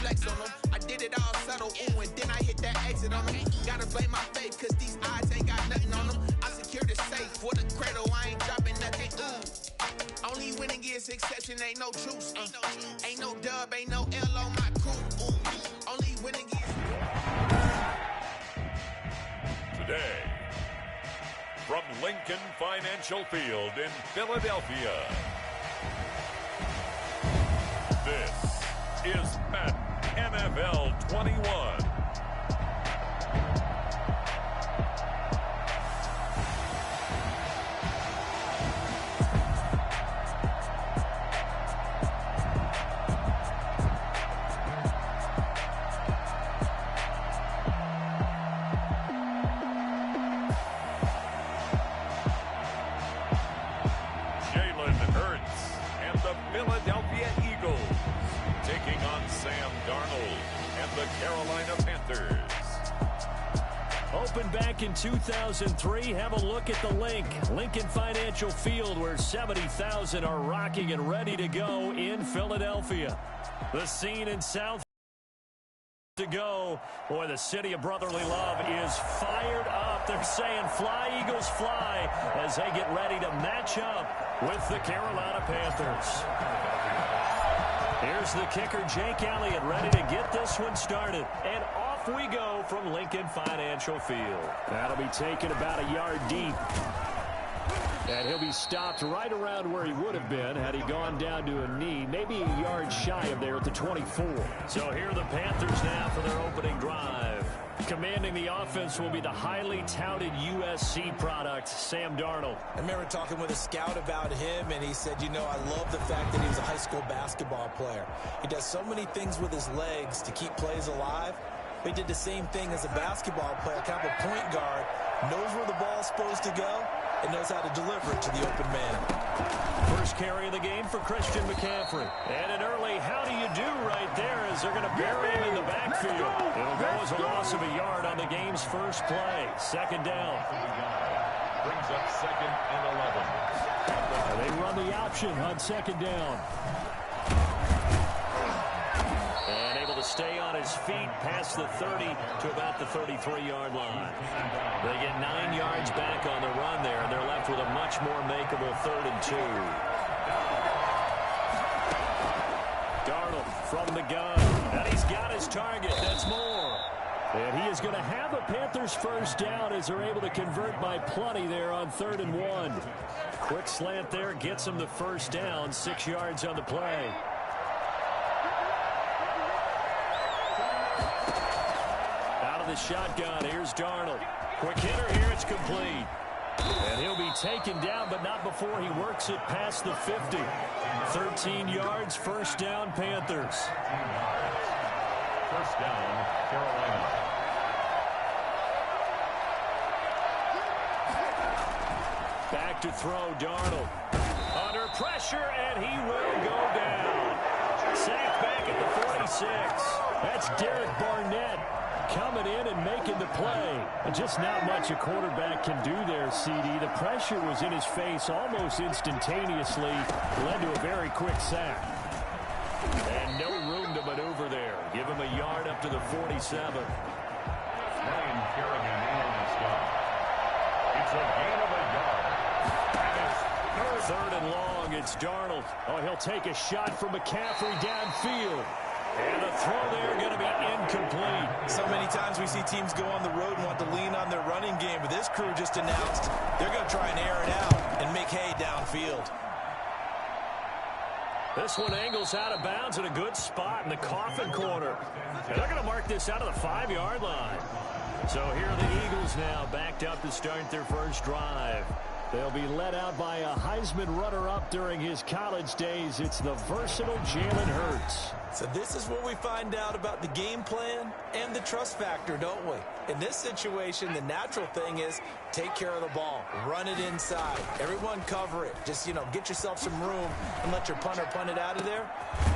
flex on them. I did it all subtle, ooh, and then I hit that exit on them. Gotta blame my faith, cause these eyes ain't got nothing on them. I secure the safe for the cradle, I ain't dropping nothing, ooh. Only winning is exception, ain't no truce. Ain't no dub, ain't no L on my crew, ooh. Only winning is... Today, from Lincoln Financial Field in Philadelphia, this is Madden NFL 21. Philadelphia Eagles taking on Sam Darnold and the Carolina Panthers. Opened back in 2003. Have a look at the Lincoln Financial Field, where 70,000 are rocking and ready to go in Philadelphia. The scene in South to go. Boy, the city of brotherly love is fired up. They're saying fly, Eagles, fly, as they get ready to match up with the Carolina Panthers. Here's the kicker, Jake Elliott, ready to get this one started. And off we go from Lincoln Financial Field. That'll be taken about a yard deep. And he'll be stopped right around where he would have been had he gone down to a knee, maybe a yard shy of there at the 24. So here are the Panthers now for their opening drive. Commanding the offense will be the highly touted USC product, Sam Darnold. I remember talking with a scout about him, and he said, you know, I love the fact that he was a high school basketball player. He does so many things with his legs to keep plays alive. He did the same thing as a basketball player, kind of a point guard, knows where the ball's supposed to go, and knows how to deliver it to the open man. First carry of the game for Christian McCaffrey. And an early how do you do right there as they're going to bury him in the backfield. It'll go as a loss of a yard on the game's first play. Second down. Brings up 2nd and 11. And they run the option on second down. And able to stay on his feet past the 30 to about the 33-yard line. They get 9 yards back on the run there, and they're left with a much more makeable 3rd and 2. Darnold from the gun, and he's got his target. That's more. And he is going to have a Panthers first down as they're able to convert by plenty there on 3rd and 1. Quick slant there gets him the first down, 6 yards on the play. The shotgun. Here's Darnold. Quick hitter here. It's complete. And he'll be taken down, but not before he works it past the 50. 13 yards, first down, Panthers. First down, Carolina. Back to throw, Darnold. Under pressure, and he will go down. Sacked back at the 46. That's Derek Barnett coming in and making the play. Just not much a quarterback can do there, CD. The pressure was in his face almost instantaneously. Led to a very quick sack. And no room to maneuver there. Give him a yard up to the 47. Ryan Kerrigan on the stop. It's a gain of a yard. And it's 3rd and long. It's Darnold. Oh, he'll take a shot from McCaffrey downfield. And the throw there going to be incomplete. So many times we see teams go on the road and want to lean on their running game, but this crew just announced they're going to try and air it out and make hay downfield. This one angles out of bounds in a good spot in the coffin corner. And they're going to mark this out of the 5-yard line. So here are the Eagles now backed up to start their first drive. They'll be led out by a Heisman runner-up during his college days. It's the versatile Jalen Hurts. So this is where we find out about the game plan and the trust factor, don't we? In this situation, the natural thing is take care of the ball. Run it inside. Everyone cover it. Just, get yourself some room and let your punter punt it out of there.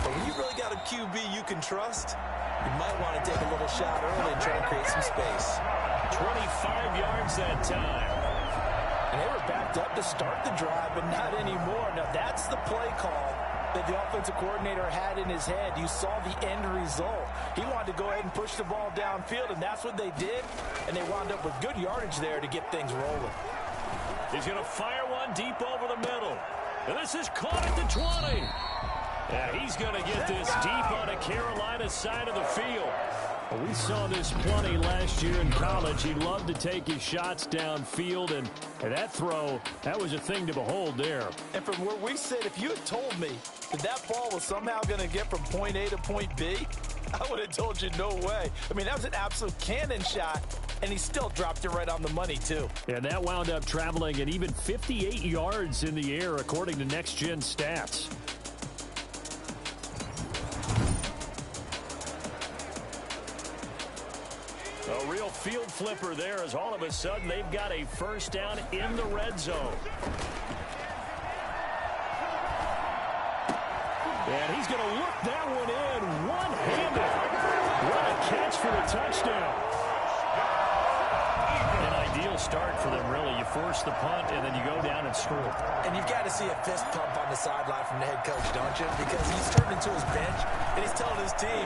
But when you really got a QB you can trust, you might want to take a little shot early and try and create some space. 25 yards that time. And they were backed up to start the drive, but not anymore. Now, that's the play call that the offensive coordinator had in his head. You saw the end result. He wanted to go ahead and push the ball downfield, and that's what they did, and they wound up with good yardage there to get things rolling. He's going to fire one deep over the middle. And this is caught at the 20. Yeah, he's going to get this deep on a Carolina side of the field. Well, we saw this plenty last year in college. He loved to take his shots downfield, and that throw, that was a thing to behold there. And from where we sit, if you had told me that that ball was somehow going to get from point A to point B, I would have told you no way. I mean, that was an absolute cannon shot, and he still dropped it right on the money, too. And that wound up traveling an even 58 yards in the air, according to Next Gen Stats. A real field flipper there, as all of a sudden they've got a first down in the red zone. And he's going to look that one in one-handed. What a catch for the touchdown. An ideal start for them, really. You force the punt, and then you go down and score. And you've got to see a fist pump on the sideline from the head coach, don't you? Because he's turned into his bench, and he's telling his team,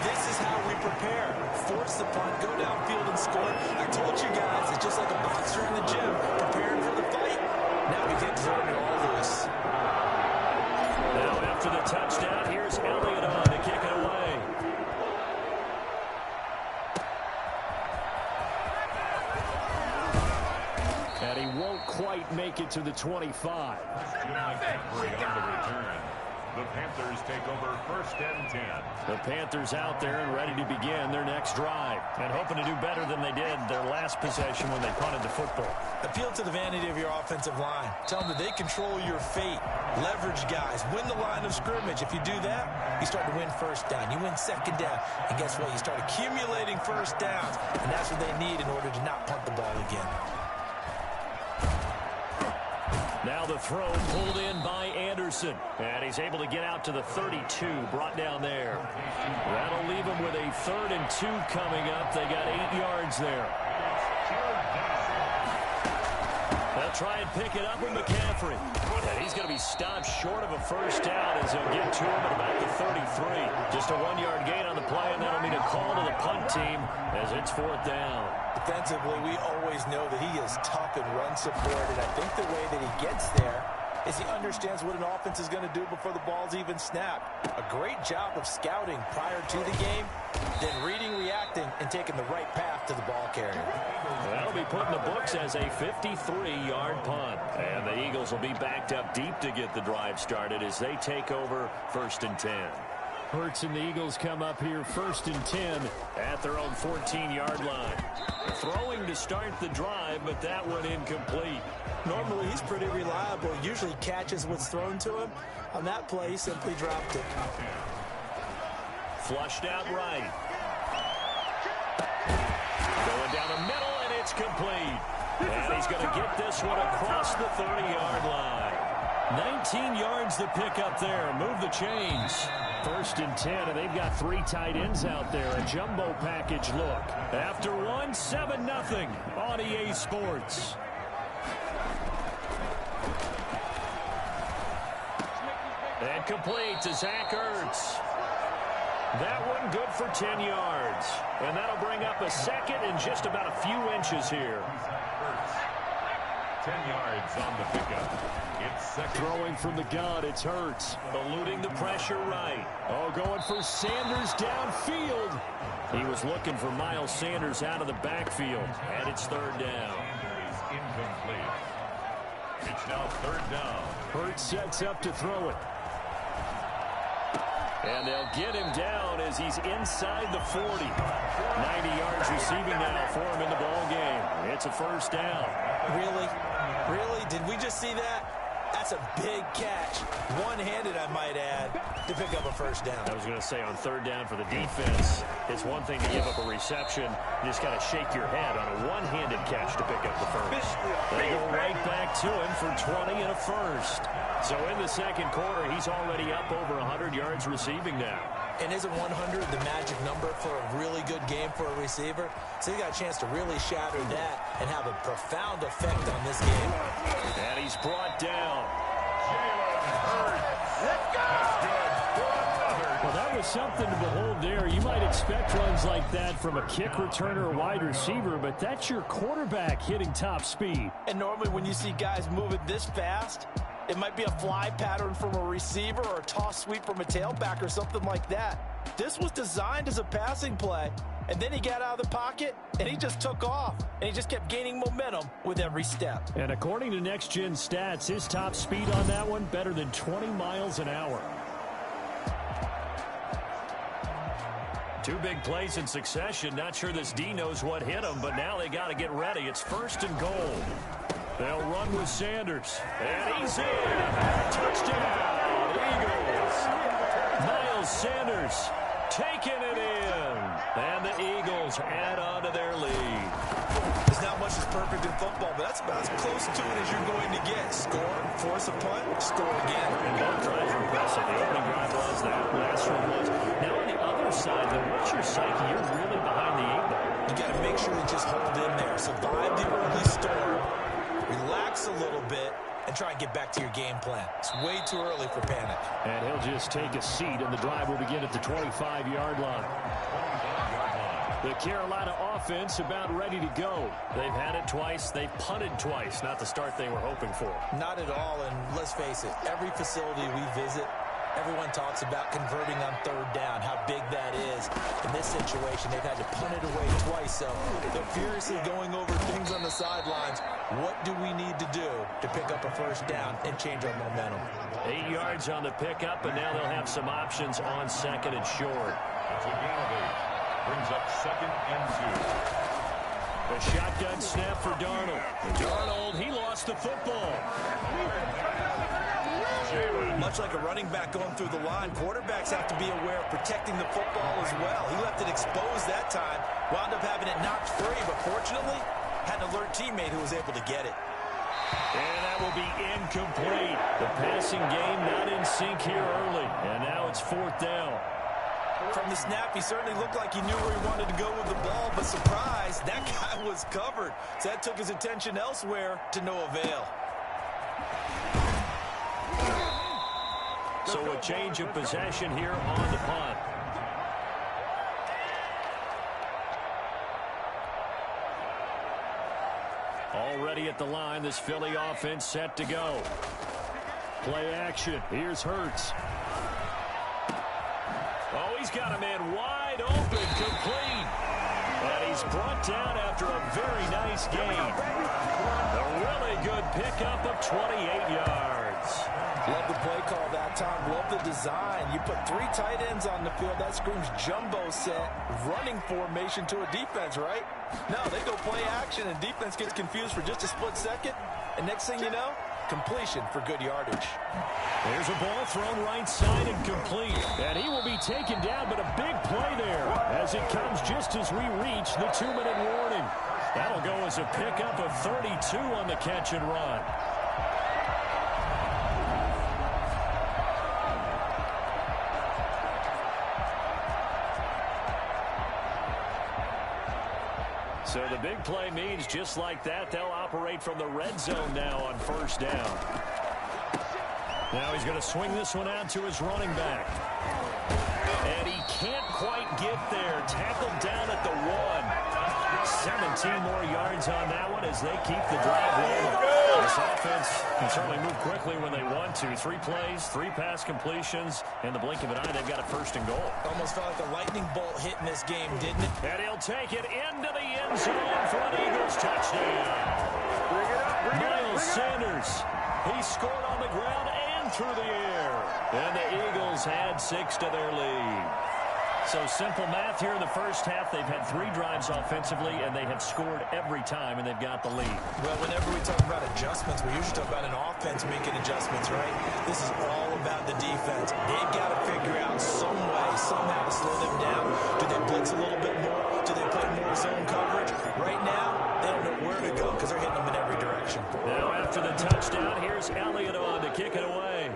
this is how we prepare. Force the punt, go downfield and score. I told you guys, it's just like a boxer in the gym, preparing for the fight. Now we get to turn it all loose. Now after the touchdown, here's Elliott on to kick it away. And he won't quite make it to the 25. The Panthers take over first and 10. The Panthers out there and ready to begin their next drive, and hoping to do better than they did their last possession when they punted the football. Appeal to the vanity of your offensive line. Tell them that they control your fate. Leverage guys. Win the line of scrimmage. If you do that, you start to win first down. You win second down. And guess what? You start accumulating first downs. And that's what they need in order to not punt the ball again. Now the throw pulled in by Anderson. And he's able to get out to the 32, brought down there. That'll leave him with a 3rd and 2 coming up. They got 8 yards there. They'll try and pick it up with McCaffrey. And he's going to be stopped short of a first down as they'll get to him at about the 33. Just a 1-yard gain on the play, and that'll mean a call to the punt team as it's 4th down. Defensively, we always know that he is tough and run support, and I think the way that he gets there is he understands what an offense is going to do before the ball's even snapped. A great job of scouting prior to the game, then reading, reacting, and taking the right path to the ball carrier. That'll be put in the books as a 53-yard punt. And the Eagles will be backed up deep to get the drive started as they take over 1st and 10. Hurts and the Eagles come up here 1st and 10 at their own 14-yard line. Throwing to start the drive, but that one incomplete. Normally, he's pretty reliable. Usually catches what's thrown to him. On that play, he simply dropped it. Flushed out right. Going down the middle, and it's complete. And he's going to get this one across the 30-yard line. 19 yards to pick up there. Move the chains. 1st and 10, and they've got 3 tight ends out there. A jumbo package look. After one, 7-0 on EA Sports. And complete to Zach Ertz. That one good for 10 yards. And that'll bring up a 2nd and just about a few inches here. 10 yards on the pickup. It's 2nd. Throwing from the gun, it's Hurts. Eluding the pressure right. Oh, going for Sanders downfield. He was looking for Miles Sanders out of the backfield. And it's 3rd down. Is incomplete. It's now 3rd down. Hurts sets up to throw it. And they'll get him down as he's inside the 40. 90 yards receiving now for him in the ball game. It's a 1st down. Really? Really? Did we just see that? That's a big catch. One-handed, I might add, to pick up a 1st down. I was going to say on 3rd down for the defense, it's one thing to give up a reception. You just got to shake your head on a one-handed catch to pick up the 1st. They go right back to him for 20 and a 1st. So in the 2nd quarter, he's already up over 100 yards receiving now. And isn't 100 the magic number for a really good game for a receiver? So he got a chance to really shatter that and have a profound effect on this game. And he's brought down. Jalen Hurts. Well, that was something to behold there. You might expect runs like that from a kick returner or wide receiver, but that's your quarterback hitting top speed. And normally when you see guys moving this fast, it might be a fly pattern from a receiver or a toss sweep from a tailback or something like that. This was designed as a passing play, and then he got out of the pocket, and he just took off, and he just kept gaining momentum with every step. And according to Next Gen Stats, his top speed on that one, better than 20 miles an hour. Two big plays in succession. Not sure this D knows what hit him, but now they got to get ready. It's 1st and goal. They'll run with Sanders. And he's in. Touchdown, Eagles. Miles Sanders taking it in. And the Eagles add on to their lead. There's not much that's perfect in football, but that's about as close to it as you're going to get. Score, force a punt, score again. And both drives were impressive. The opening drive was that. Last one was. Now on the other side, though, what's your psyche? You're really behind the 8 ball. You got to make sure you just hold in there. Survive the early storm. Relax a little bit and try and get back to your game plan. It's way too early for panic. And he'll just take a seat, and the drive will begin at the 25-yard line. The Carolina offense about ready to go. They've had it twice. They've punted twice. Not the start they were hoping for. Not at all, and let's face it, every facility we visit, everyone talks about converting on 3rd down, how big that is. In this situation, they've had to punt it away twice, so they're furiously going over things on the sidelines. What do we need to do to pick up a 1st down and change our momentum? 8 yards on the pickup, and now they'll have some options on 2nd and short. That's a gain of 8. Brings up 2nd and 2. A shotgun snap for Darnold. Darnold, he lost the football. Much like a running back going through the line, quarterbacks have to be aware of protecting the football as well. He left it exposed that time, wound up having it knocked free, but fortunately, had an alert teammate who was able to get it. And that will be incomplete. The passing game not in sync here early, and now it's 4th down. From the snap, he certainly looked like he knew where he wanted to go with the ball, but surprise, that guy was covered. So that took his attention elsewhere to no avail. So a change of possession here on the punt. Already at the line, this Philly offense set to go. Play action. Here's Hurts. Oh, he's got a man wide open, complete. And he's brought down after a very nice gain. A really good pickup of 28 yards. Love the play call that time. Love the design. You put 3 tight ends on the field. That screams jumbo set, running formation to a defense, right? No, they go play action, and defense gets confused for just a split second. And next thing you know, completion for good yardage. There's a ball thrown right side and complete. And he will be taken down, but a big play there as it comes just as we reach the 2-minute warning. That'll go as a pickup of 32 on the catch and run. So the big play means just like that, they'll operate from the red zone now on 1st down. Now he's going to swing this one out to his running back. And he can't quite get there. Tackled down at the 1. 17 more yards on that one as they keep the drive rolling. This offense can certainly move quickly when they want to. 3 plays, 3 pass completions. In the blink of an eye, they've got a 1st and goal. Almost felt like a lightning bolt hit in this game, didn't it? And he'll take it into the end zone for an Eagles touchdown. Miles Sanders, he scored on the ground and through the air. And the Eagles add 6 to their lead. So simple math here in the first half. They've had 3 drives offensively, and they have scored every time, and they've got the lead. Well, whenever we talk about adjustments, we usually talk about an offense making adjustments, right? This is all about the defense. They've got to figure out some way, somehow to slow them down. Do they blitz a little bit more? Do they play more zone coverage? Right now, they don't know where to go because they're hitting them in every direction. Now after the touchdown, here's Elliott on to kick it away.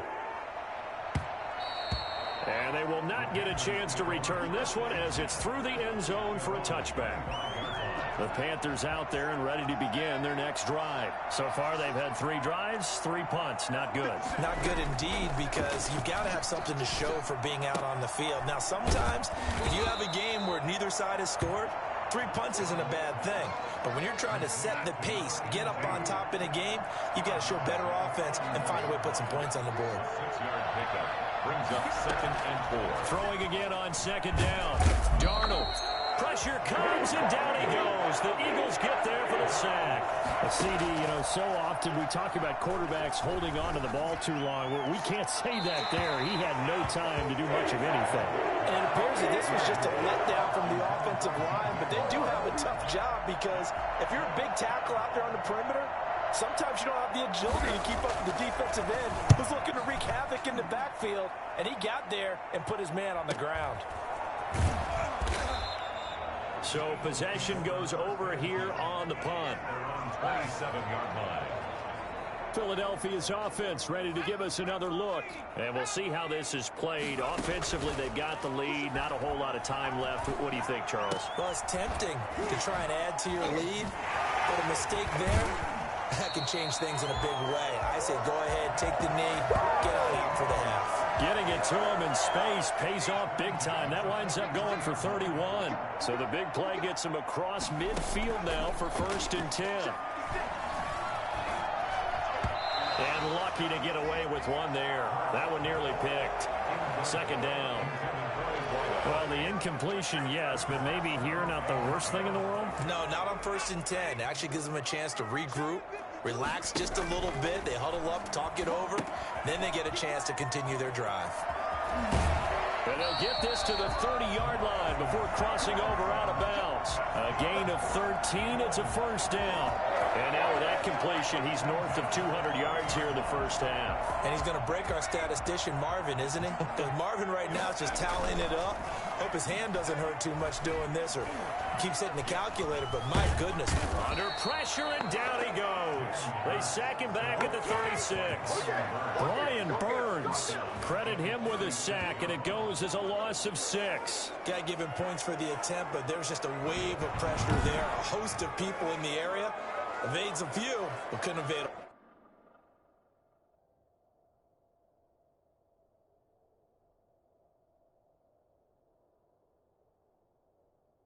And they will not get a chance to return this one as it's through the end zone for a touchback. The Panthers out there and ready to begin their next drive. So far, they've had 3 drives, 3 punts. Not good. Not good indeed, because you've got to have something to show for being out on the field. Now, sometimes if you have a game where neither side has scored, 3 punts isn't a bad thing. But when you're trying to set the pace, get up on top in a game, you've got to show better offense and find a way to put some points on the board. 6-yard pickup brings up 2nd and 4. Throwing again on 2nd down. Darnold. Pressure comes, and down he goes. The Eagles get there for the sack. A CD, so often we talk about quarterbacks holding on to the ball too long. We can't say that there. He had no time to do much of anything. And it appears that this was just a letdown from the offensive line, but they do have a tough job, because if you're a big tackle out there on the perimeter, sometimes you don't have the agility to keep up with the defensive end who's looking to wreak havoc in the backfield, and he got there and put his man on the ground. So possession goes over here on the punt. 27-yard line. Philadelphia's offense ready to give us another look. And we'll see how this is played. Offensively, they've got the lead. Not a whole lot of time left. What do you think, Charles? Well, it's tempting to try and add to your lead, but a mistake there, that can change things in a big way. I say go ahead, take the knee, get on out for the half. Getting it to him in space pays off big time. That winds up going for 31. So the big play gets him across midfield now for 1st and 10. And lucky to get away with one there. That one nearly picked. 2nd down. Well, the incompletion, yes, but maybe here not the worst thing in the world? No, not on 1st and 10. It actually gives them a chance to regroup, relax just a little bit. They huddle up, talk it over. Then they get a chance to continue their drive. And they'll get this to the 30-yard line before crossing over out of bounds. A gain of 13. It's a 1st down. And now with that completion, he's north of 200 yards here in the 1st half. And he's going to break our statistician, Marvin, isn't he? Because Marvin right now is just tallying it up. Hope his hand doesn't hurt too much doing this, or keeps hitting the calculator, but my goodness. Under pressure, and down he goes. They sack him back at the 36. Brian Burns, credit him with a sack, and it goes as a loss of 6. Got to give him points for the attempt, but there's just a wave of pressure there. A host of people in the area. Evades a few, but couldn't evade them.